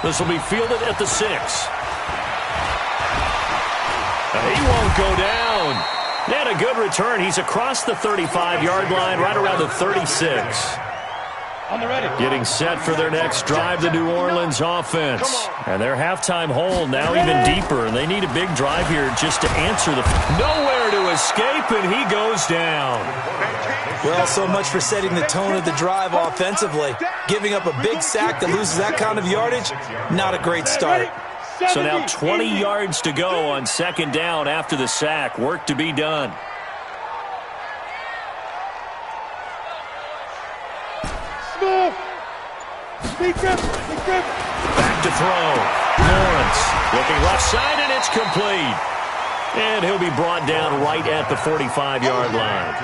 This will be fielded at the 6. He won't go down. And a good return. He's across the 35-yard line, right around the 36. Getting set for their next drive, the New Orleans offense. And their halftime hole now even deeper, and they need a big drive here just to answer the... Nowhere to escape, and he goes down. Well, so much for setting the tone of the drive offensively. Giving up a big sack that loses that kind of yardage, not a great start. So now 20 yards to go on second down after the sack. Work to be done. Back to throw. Lawrence looking left side, and it's complete. And he'll be brought down right at the 45-yard line.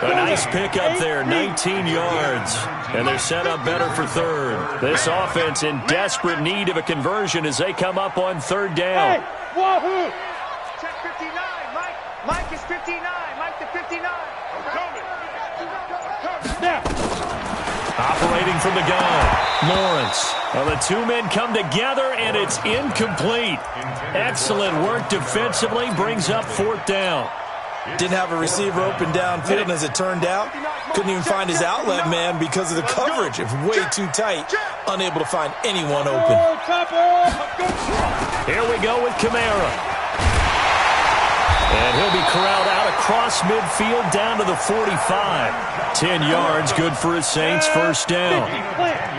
A nice pickup there, 19 yards. And they're set up better for third. This offense in desperate need of a conversion as they come up on third down. Hey, wahoo! Check 59, Mike. Mike is 59. Mike to 59. Now. Operating from the gun, Lawrence. Well, the two men come together, and it's incomplete. Excellent work defensively, brings up fourth down. Didn't have a receiver open downfield, and as it turned out, couldn't even find his outlet man because of the coverage. It was way too tight, unable to find anyone open. Here we go with Kamara. And he'll be corralled out across midfield down to the 45. 10 yards, good for his Saints, first down.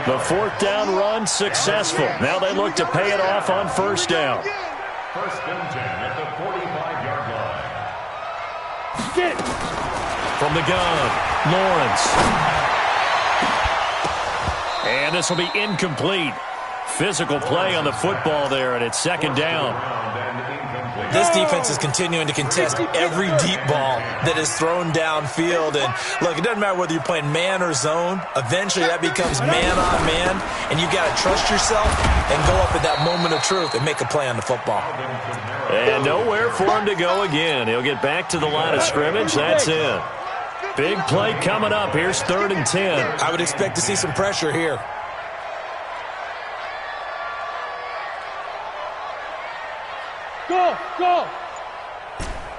The fourth down run successful. Now they look to pay it off on first down. First and 10 at the 45-yard line. From the gun, Lawrence. And this will be incomplete. Physical play on the football there, and it's second down. This defense is continuing to contest every deep ball that is thrown downfield. And, look, it doesn't matter whether you're playing man or zone. Eventually that becomes man-on-man, and you've got to trust yourself and go up at that moment of truth and make a play on the football. And nowhere for him to go again. He'll get back to the line of scrimmage. That's it. Big play coming up. Here's 3rd and 10. I would expect to see some pressure here. Go!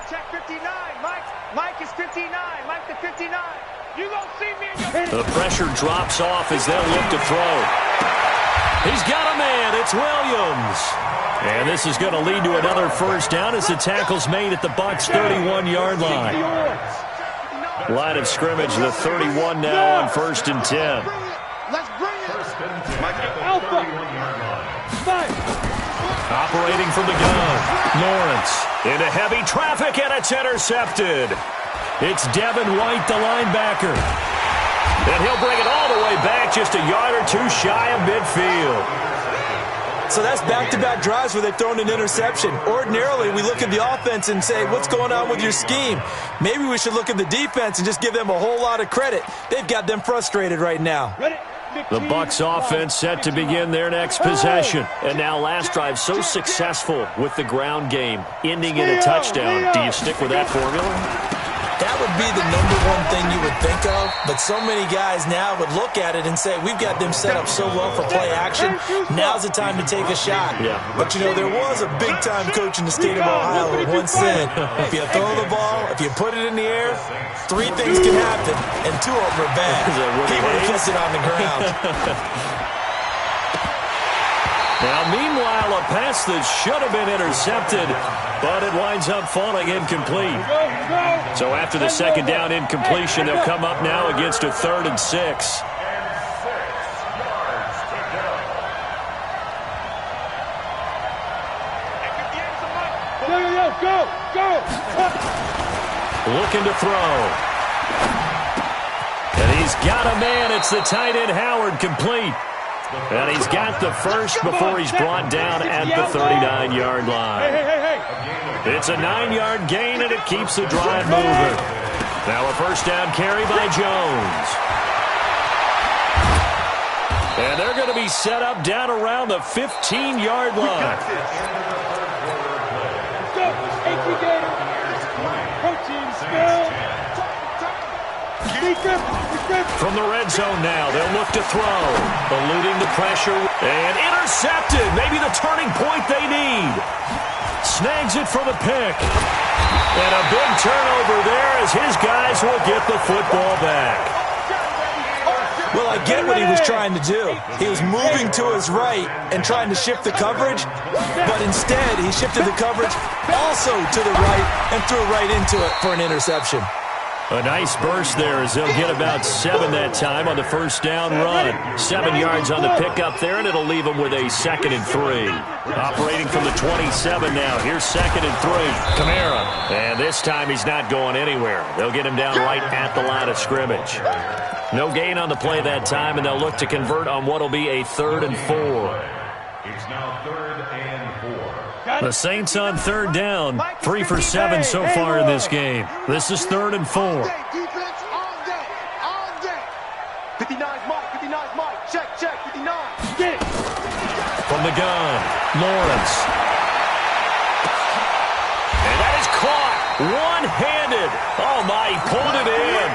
Check 59, Mike. Mike is 59. Mike to 59. You gonna see me in your... The pressure drops off as they'll look to throw. He's got a man. It's Williams. And this is going to lead to another first down as the tackle's made at the Bucs' 31-yard line. Line of scrimmage, the 31 now on 1st and 10. Let's bring it. Alpha. Operating from the gun, Lawrence into heavy traffic, and it's intercepted. It's Devin White, the linebacker. And he'll bring it all the way back, just a yard or two shy of midfield. So that's back-to-back drives where they've thrown an interception. Ordinarily, we look at the offense and say, what's going on with your scheme? Maybe we should look at the defense and just give them a whole lot of credit. They've got them frustrated right now. The Bucs offense set to begin their next possession. And now last drive so successful with the ground game, ending in a touchdown. Do you stick with that formula? That would be the #1 thing you would think of, but so many guys now would look at it and say, we've got them set up so well for play action, now's the time to take a shot. Yeah. But, you know, there was a big-time coach in the state of Ohio who once said, if you throw the ball, if you put it in the air, 3 things can happen, and 2 of them are bad. He would have kissed it on the ground. Now, meanwhile, a pass that should have been intercepted, but it winds up falling incomplete. So after the second down incompletion, they'll come up now against a 3rd and 6. Go! Looking to throw. And he's got a man. It's the tight end Howard, complete. And he's got the first before he's brought down at the 39-yard line. It's a 9-yard gain, and it keeps the drive moving. Now a first down carry by Jones. And they're going to be set up down around the 15-yard line. From the red zone now, they'll look to throw. Eluding the pressure and intercepted. Maybe the turning point they need. Snags it for the pick. And a big turnover there as his guys will get the football back. Well, I get what he was trying to do. He was moving to his right and trying to shift the coverage, but instead he shifted the coverage also to the right and threw right into it for an interception. A nice burst there as they'll get about 7 that time on the first down run. 7 yards on the pickup there, and it'll leave them with a 2nd and 3. Operating from the 27 now. Here's 2nd and 3. Kamara. And this time he's not going anywhere. They'll get him down right at the line of scrimmage. No gain on the play that time, and they'll look to convert on what will be a 3rd and 4. It's now 3rd and 4. The Saints on 3rd down. 3 for 7 so far in this game. This is 3rd and 4. Defense all day. All day. 59's Mike. 59's Mike. Check. 59. Get it. From the gun, Lawrence. And that is caught one-handed. Oh, my, he pulled it in.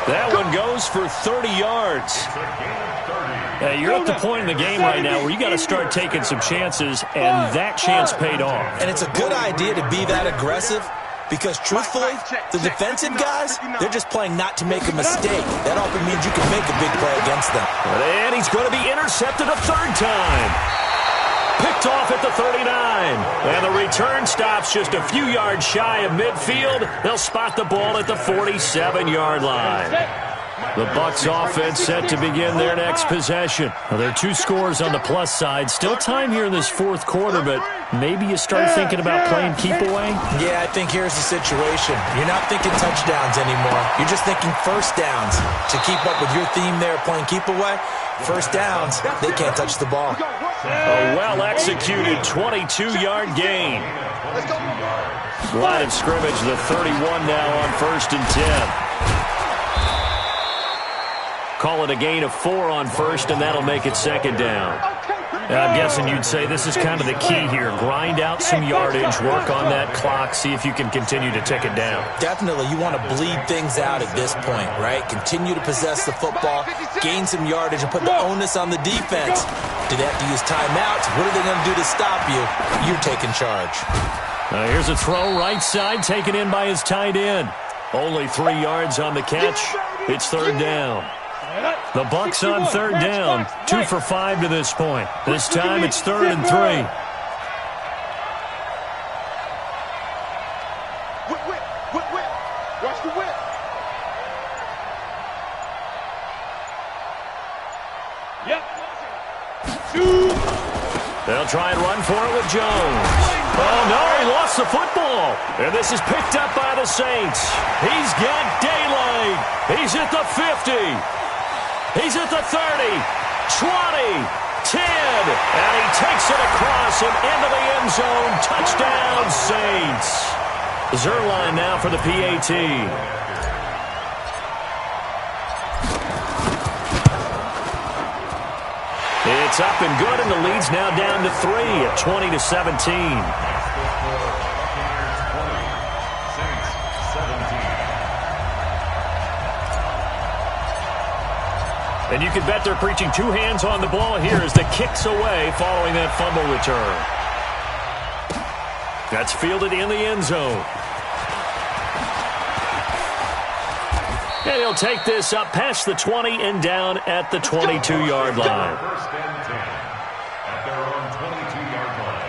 That one goes for 30 yards. You're at the point in the game right now where you got to start taking some chances, and that chance paid off. And it's a good idea to be that aggressive because, truthfully, the defensive guys, they're just playing not to make a mistake. That often means you can make a big play against them. And he's going to be intercepted a 3rd time. Picked off at the 39. And the return stops just a few yards shy of midfield. They'll spot the ball at the 47-yard line. The Bucs offense set to begin their next possession. Well, there are 2 scores on the plus side. Still time here in this 4th quarter, but maybe you start thinking about playing keep away? Yeah, I think here's the situation. You're not thinking touchdowns anymore. You're just thinking first downs. To keep up with your theme there, playing keep away, first downs, they can't touch the ball. A well-executed 22-yard gain. Line of scrimmage, the 31 now on 1st and 10. Call it a gain of 4 on 1st, and that'll make it 2nd down. I'm guessing you'd say this is kind of the key here. Grind out some yardage, work on that clock, see if you can continue to tick it down. Definitely, you want to bleed things out at this point, right? Continue to possess the football, gain some yardage, and put the onus on the defense. Do they have to use timeouts? What are they going to do to stop you? You're taking charge. Here's a throw right side, taken in by his tight end. Only 3 yards on the catch. It's 3rd down. The Bucs on 3rd down. 2 for 5 to this point. This time it's 3rd and 3. Whip. Watch the whip. Yep. They'll try and run for it with Jones. Oh, no, he lost the football. And this is picked up by the Saints. He's got daylight. He's at the 50. He's at the 30, 20, 10, and he takes it across and into the end zone. Touchdown, Saints. Zerline now for the PAT. It's up and good, and the lead's now down to 3 at 20-17. And you can bet they're preaching 2 hands on the ball here as the kick's away following that fumble return. That's fielded in the end zone. And he'll take this up past the 20 and down at the 22-yard line. First and 10 at their own 22-yard line.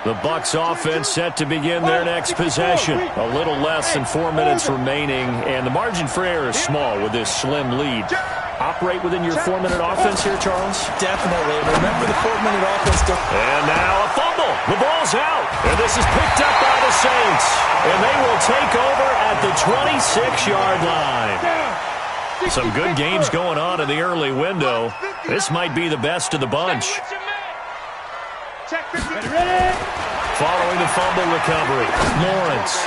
The Bucs offense set to begin their next possession. A little less than 4 minutes remaining, and the margin for error is small with this slim lead. Operate within your 4-minute offense here, Charles? Definitely. Remember the 4-minute offense. And now a fumble. The ball's out. And this is picked up by the Saints. And they will take over at the 26-yard line. Some good games going on in the early window. This might be the best of the bunch. Following the fumble recovery, Lawrence.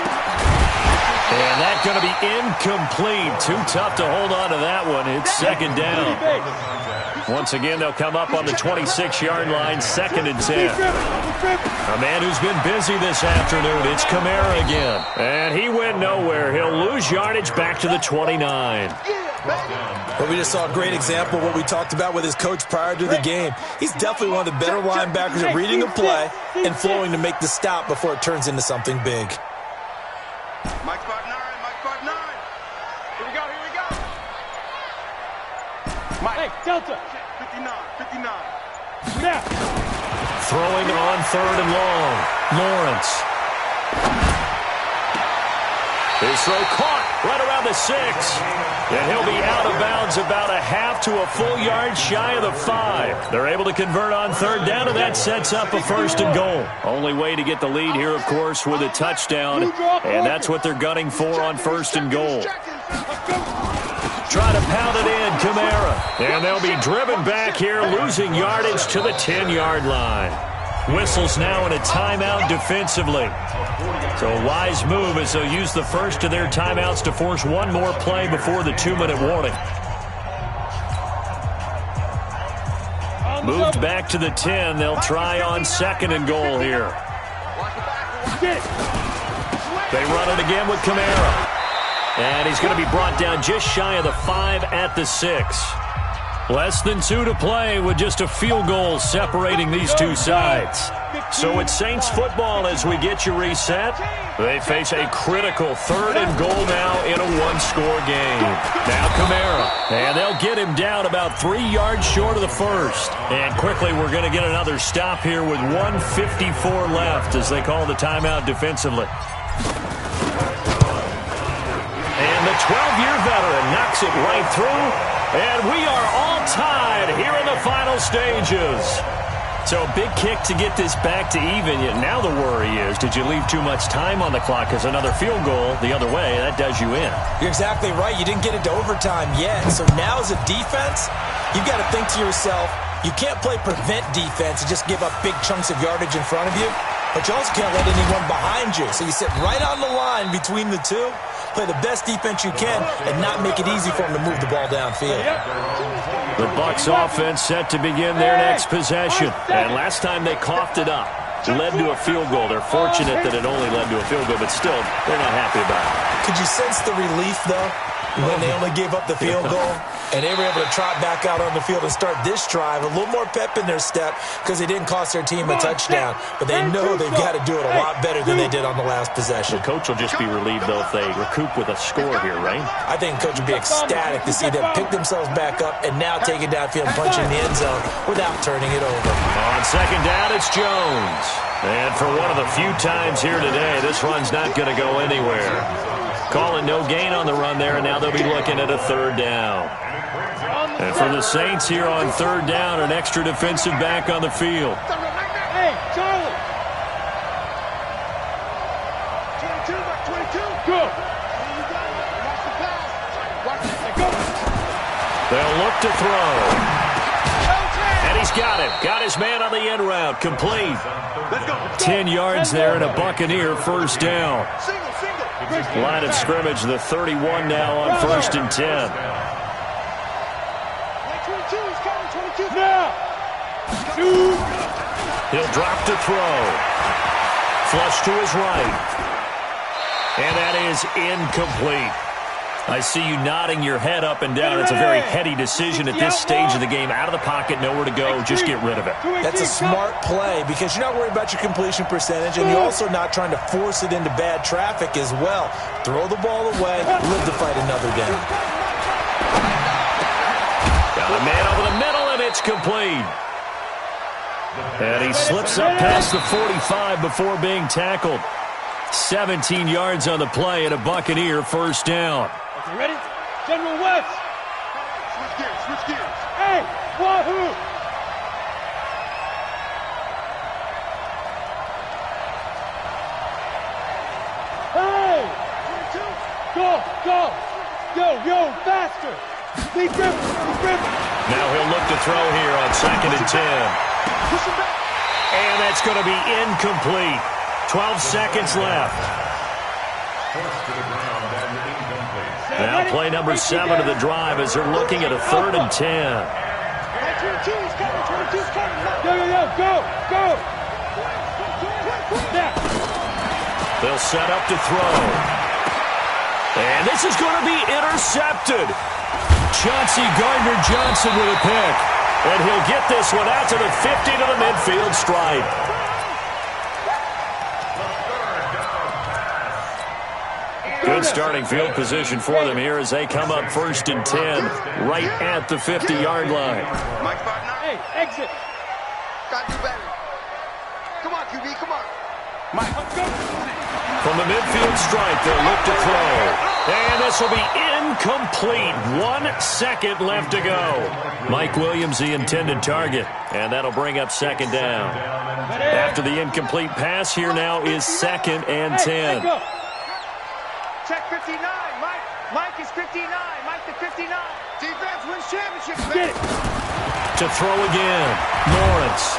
And that's going to be incomplete. Too tough to hold on to that one. It's 2nd down. Once again, they'll come up on the 26-yard line, 2nd and 10. A man who's been busy this afternoon, it's Kamara again. And he went nowhere. He'll lose yardage back to the 29. Well, we just saw a great example of what we talked about with his coach prior to the game. He's definitely one of the better linebackers at reading a play and flowing to make the stop before it turns into something big. Mike 5'9", Mike 5'9". Here we go, here we go. Mike. Hey, Delta. 59, 59. Yeah. Throwing on 3rd and long. Lawrence. His throw caught right around the 6. And he'll be out of bounds about a half to a full yard shy of the 5. They're able to convert on 3rd down, and that sets up a 1st and goal. Only way to get the lead here, of course, with a touchdown. And that's what they're gunning for on 1st and goal. Try to pound it in, Kamara. And they'll be driven back here, losing yardage to the 10-yard line. Whistles now in a timeout defensively. So a wise move as they'll use the first of their timeouts to force one more play before the 2-minute warning. Moved back to the 10. They'll try on 2nd and goal here. They run it again with Kamara. And he's going to be brought down just shy of the 5 at the 6. Less than 2 to play with just a field goal separating these two sides. So it's Saints football as we get you reset. They face a critical 3rd and goal now in a 1-score game. Now Kamara. And they'll get him down about 3 yards short of the 1st. And quickly we're going to get another stop here with 1:54 left as they call the timeout defensively. And the 12-year veteran knocks it right through. And we are all tied here in the final stages. So a big kick to get this back to even. Yet now the worry is, did you leave too much time on the clock? Because another field goal the other way, that does you in. You're exactly right. You didn't get it to overtime yet. So now as a defense, you've got to think to yourself, you can't play prevent defense and just give up big chunks of yardage in front of you. But you also can't let anyone behind you. So you sit right on the line between the two, play the best defense you can, and not make it easy for them to move the ball downfield. The Bucs offense set to begin their next possession. And last time they coughed it up, led to a field goal. They're fortunate that it only led to a field goal, but still, they're not happy about it. Could you sense the relief, though, when they only gave up the field goal? And they were able to trot back out on the field and start this drive. A little more pep in their step because they didn't cost their team a touchdown. But they know they've got to do it a lot better than they did on the last possession. The coach will just be relieved, though, if they recoup with a score here, right? I think the coach will be ecstatic to see them pick themselves back up and now take it downfield and punch in the end zone without turning it over. On 2nd down, it's Jones. And for one of the few times here today, this run's not going to go anywhere. Calling no gain on the run there, and now they'll be looking at a 3rd down. And for the Saints here on 3rd down, an extra defensive back on the field. Hey, Charlie. 22, 22. Go. Watch the pass. Watch it. Go. They'll look to throw. And he's got him. Got his man on the end route. Complete. 10 yards there and a Buccaneer 1st down. Line of scrimmage, the 31 now on 1st and 10. He'll drop to throw. Flush to his right. And that is incomplete. I see you nodding your head up and down. It's a very heady decision at this stage of the game. Out of the pocket, nowhere to go. Just get rid of it. That's a smart play because you're not worried about your completion percentage, and you're also not trying to force it into bad traffic as well. Throw the ball away, live to fight another down. Got a man over the middle, and it's complete. And he slips up past the 45 before being tackled. 17 yards on the play and a Buccaneer 1st down. Okay, ready? General West. Switch gears, switch gears. Hey, wahoo! Hey! 22. Go, go! Yo, faster! Lead grip, lead grip. Now he'll look to throw here on 2nd and 10. Push him back. And that's going to be incomplete. 12 seconds left. Now play number 7 of the drive as they're looking at a 3rd and 10. 22's coming, 22's coming. Yo, go, go. They'll set up to throw. And this is going to be intercepted. Chauncey Gardner-Johnson with a pick. And he'll get this one out to the 50 to the midfield stripe. Good starting field position for them here as they come up 1st and 10 right at the 50-yard line. Hey, exit. Got to do better. Come on, QB, come on. Mike, go. From the midfield stripe, they'll look to throw. And this will be incomplete. 1 second left to go. Mike Williams, the intended target. And that'll bring up 2nd down. After the incomplete pass, here now is 2nd and 10. Check 59, Mike. Mike is 59. Mike the 59. Defense wins championships. Get it. To throw again. Lawrence.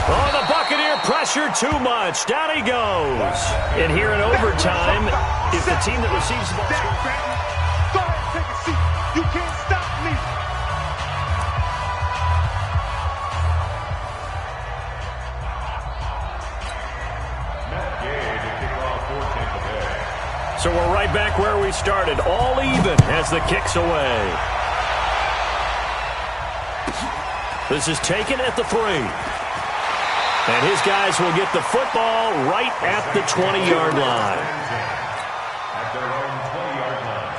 Oh, the Buccaneer pressure too much. Down he goes. And here in overtime, if the team that receives the ball... Go ahead, take a seat. You can't stop me. So we're right back where we started. All even as the kick's away. This is taken at the 3. And his guys will get the football right at the 20-yard line. At their own 20-yard line.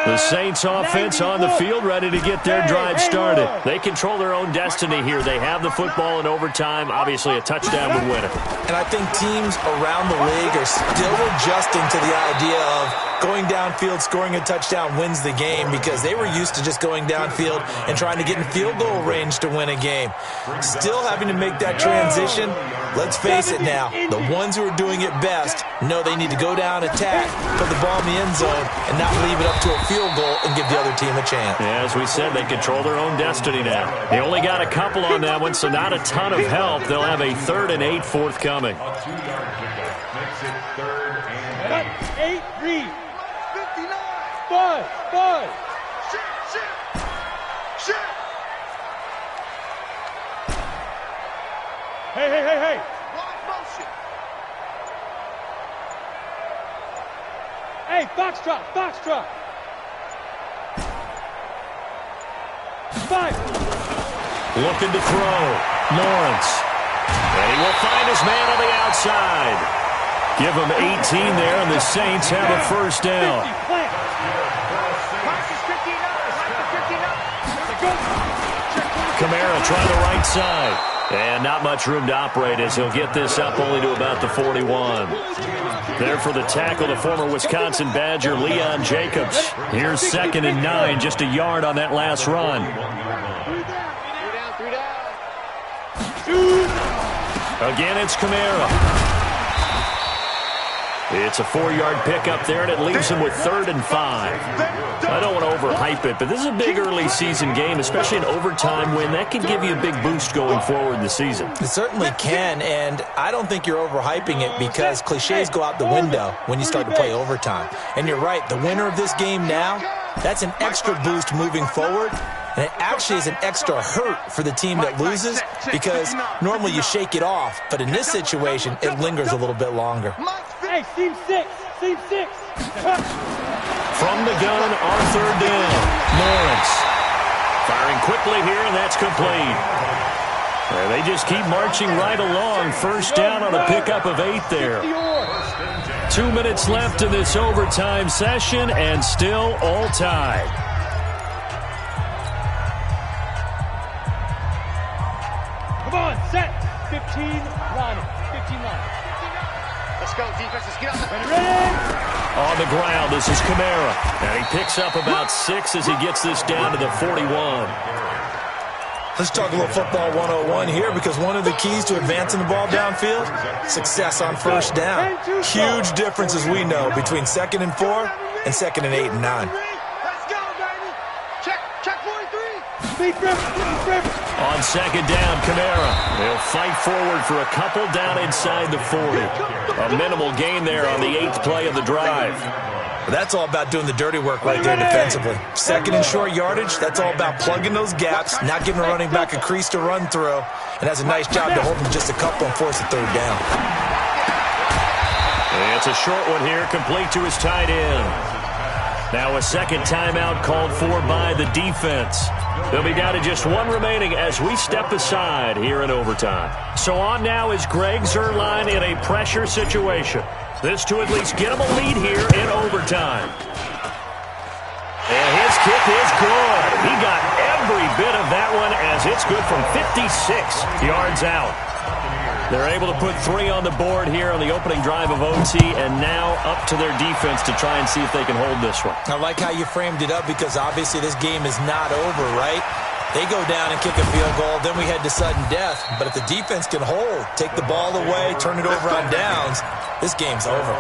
The Saints offense on the field ready to get their drive started. They control their own destiny here. They have the football in overtime. Obviously, a touchdown would win it. And I think teams around the league are still adjusting to the idea of going downfield, scoring a touchdown wins the game because they were used to just going downfield and trying to get in field goal range to win a game. Still having to make that transition. Let's face it now, the ones who are doing it best know they need to go down, attack, put the ball in the end zone, and not leave it up to a field goal and give the other team a chance. Yeah, as we said, they control their own destiny now. They only got a couple on that one, so not a ton of help. They'll have a 3rd and 8 forthcoming. A 2-yard pickup makes it 3rd and 8. 8, read. 59. 5. Shit. Hey. Wide motion. Hey, foxtrot. 5. Looking to throw. Lawrence. And he will find his man on the outside. Give him 18 there, and the Saints have a 1st down. Kamara trying the right side. And not much room to operate as he'll get this up only to about the 41. There for the tackle, the former Wisconsin Badger, Leon Jacobs. Here's 2nd and 9, just a yard on that last run. 3 down. Again, it's Kamara. It's a 4-yard pickup there, and it leaves him with 3rd and 5. I don't want to overhype it, but this is a big early season game, especially an overtime win. That can give you a big boost going forward in the season. It certainly can, and I don't think you're overhyping it because cliches go out the window when you start to play overtime. And you're right, the winner of this game now, that's an extra boost moving forward. And it actually is an extra hurt for the team that loses because normally you shake it off. But in this situation, it lingers a little bit longer. Hey, seam 6. From the gun on 3rd down, Lawrence. Firing quickly here, and that's complete. And they just keep marching right along. 1st down on a pickup of 8 there. 2 minutes left in this overtime session, and still all tied. Come on, set. 15 line. Let's go, defense. Let's get on the ready. On the ground, this is Kamara. And he picks up about 6 as he gets this down to the 41. Let's talk a little football 101 here because one of the keys to advancing the ball downfield, success on 1st down. Huge difference, as we know, between 2nd and 4 and 2nd and 8 and 9. Let's go, baby. Check 43. On 2nd down, Kamara. They'll fight forward for a couple down inside the 40. A minimal gain there on the 8th play of the drive. But that's all about doing the dirty work right there defensively. Second and short yardage, that's all about plugging those gaps, not giving a running back a crease to run through, and has a nice job to hold him just a couple and force a third down. And it's a short one here, complete to his tight end. Now a second timeout called for by the defense. They'll be down to just one remaining as we step aside here in overtime. So on now is Greg Zuerlein in a pressure situation. This to at least get him a lead here in overtime. And his kick is good. He got every bit of that one as it's good from 56 yards out. They're able to put 3 on the board here on the opening drive of OT, and now up to their defense to try and see if they can hold this one. I like how you framed it up because obviously this game is not over, right? They go down and kick a field goal, then we head to sudden death. But if the defense can hold, take the ball away, turn it over on downs, this game's over.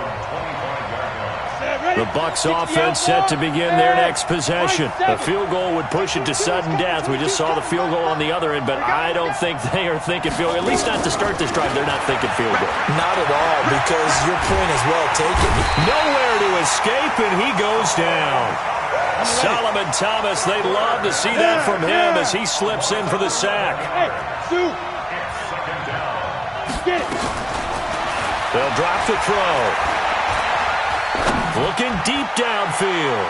The Bucs offense set to begin their next possession. A field goal would push it to sudden death. We just saw the field goal on the other end, but I don't think they are thinking field goal. At least not to start this drive, they're not thinking field goal. Not at all, because your point is well taken. Nowhere to escape, and he goes down. Solomon Thomas, they'd love to see that from him as he slips in for the sack. They'll drop the throw. Looking deep downfield.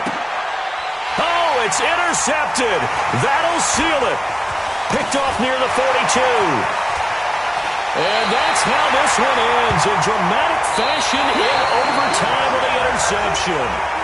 Oh, it's intercepted. That'll seal it. Picked off near the 42. And that's how this one ends in dramatic fashion in overtime with the interception.